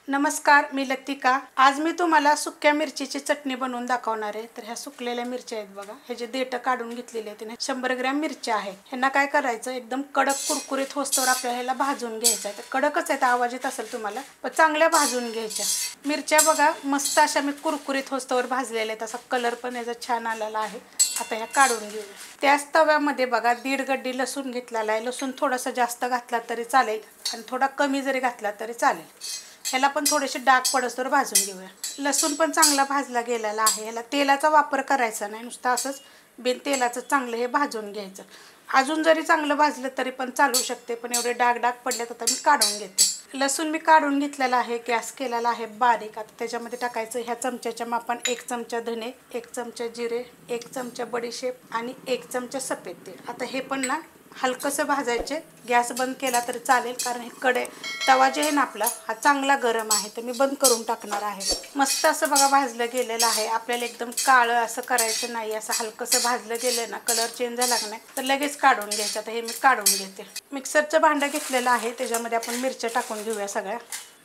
नमस्कार, मी लतिका। आज मी तुम्हाला सुक्या मिरचीची चटणी बनवून दाखवणार आहे। तर ह्या सुकलेल्या मिरच्या आहेत बघा, हे जे देठ काढून घेतलेले आहेत ना, 100 ग्रॅम मिरच्या आहेत। ह्यांना काय करायचं, एकदम कडक कुरकुरीत होस्तोवर आपल्याला ह्याला भाजून घ्यायचं आहे। तर कडकच आहे, आवाज येत असेल तुम्हाला, पण चांगल्या भाजून घ्यायच्या। मिरच्या बघा मस्त अशा मी कुरकुरीत होस्तोवर भाजलेल्या आहेत, असा कलर पण याचा छान आलेला आहे। आता ह्या काढून घेऊया। त्याच तव्यामध्ये बघा 1.5 गड्डी लसूण घेतलेला आहे। लसूण थोडासा जास्त घातला तरी चालेल आणि थोडा कमी जरी घातला तरी चालेल। ह्याला पण थोडेसे डाग पडसतर भाजून घेऊया। लसूण पण चांगला भाजला गेलेला आहे। ह्याला तेलाचा वापर करायचा नाही, नुसतं असंच बिन तेलाचं चांगलं हे भाजून घ्यायचं। अजून जरी चांगलं भाजलं तरी पण चालू शकते, पण एवढे डाग पडलेत आता मी काढून घेते। लसूण मी काढून घेतलेला आहे, गॅस केलेला आहे बारीक। आता त्याच्यामध्ये टाकायचं ह्या चमच्याच्या मापान 1 चमचा धने, 1 चमचा जिरे, 1 चमचा बडीशेप आणि 1 चमचा सफेद तेल। आता हे पण ना हलकंसं भाजायचे। गॅस बंद केला तरी चालेल, कारण हे तवा जे आहे ना आपला हा चांगला गरम आहे, तर मी बंद करून टाकणार आहे। मस्त असं बघा भाजलं गेलेलं आहे। आपल्याला एकदम काळं असं करायचं नाही, असं हलकंसं भाजलं गेलं ना, कलर चेंज झाला नाही तर लगेच काढून घ्यायचं। आता हे मी काढून घेते। मिक्सरचं भांडं घेतलेलं आहे, त्याच्यामध्ये आपण मिरच्या टाकून घेऊया। सगळ्या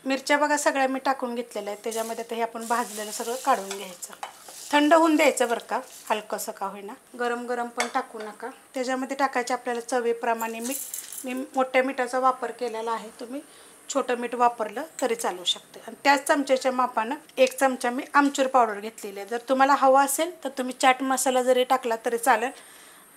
मिरच्या बघा सगळ्या मी टाकून घेतलेल्या आहेत। त्याच्यामध्ये आता हे आपण भाजलेलं सगळं काढून घ्यायचं। थंड होऊन द्यायचं बरं का, हलकंसं का होईना, गरम गरम पण टाकू नका। त्याच्यामध्ये टाकायचे आपल्याला चवीप्रमाणे मीठ। मी मोठ्या मिठाचा वापर केलेला आहे, तुम्ही छोटं मीठ वापरलं तरी चालू शकते। आणि त्याच चमच्याच्या मापानं 1 चमचा मी आमचूर पावडर घेतलेली आहे। जर तुम्हाला हवा असेल तर तुम्ही चाट मसाला जरी टाकला तरी चालेल,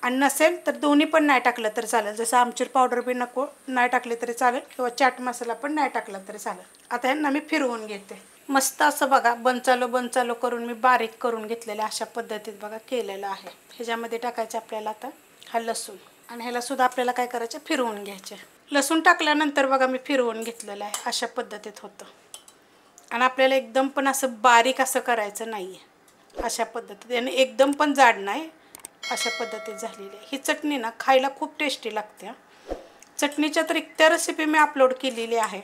आणि नसेल तर दोन्ही पण नाही टाकलं तरी चालेल। जसं आमचूर पावडर बी नको नाही टाकले तरी चालेल, किंवा चाट मसाला पण नाही टाकला तरी चालेल। आता ह्यांना मी फिरवून घेते। मस्त असं बघा बंचालो करून मी बारीक करून घेतलेलं अशा पद्धतीत बघा केलेलं आहे। ह्याच्यामध्ये टाकायचं आपल्याला आता हा लसूण, आणि ह्याला सुद्धा आपल्याला काय करायचं, फिरवून घ्यायचे। लसूण टाकल्यानंतर बघा मी फिरवून घेतलेलं आहे, अशा पद्धतीत होतं। आणि आपल्याला एकदम पण असं बारीक असं करायचं नाही आहे, अशा पद्धतीत, आणि एकदम पण जाड नाही, अशा पद्धतीत झालेली आहे। ही चटणी ना खायला खूप टेस्टी लागते। चटणीच्या तर इतक्या रेसिपी मी अपलोड केलेली आहे,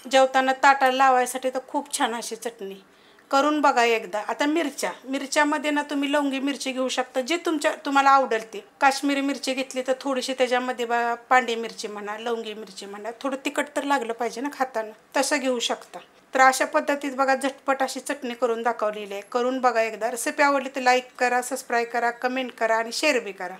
जेवताना ताटाला लावायसाठी तर खूप छान अशी चटणी करून बघा एकदा। आता मिरच्यामध्ये ना तुम्ही लवंगी मिरची घेऊ शकता, जे तुम्हाला आवडेल ते। काश्मीरी मिरची घेतली तर थोडीशी त्याच्यामध्ये पांढरी मिरची म्हणा, लवंगी मिरची म्हणा, थोडं तिखट तर लागलं पाहिजे ना खाताना, तसं घेऊ शकता। तर अशा पद्धतीत बघा झटपट अशी चटणी करून दाखवलेली आहे। करून बघा एकदा। रेसिपी आवडली तर लाईक करा, सबस्क्राईब करा, कमेंट करा आणि शेअर बी करा।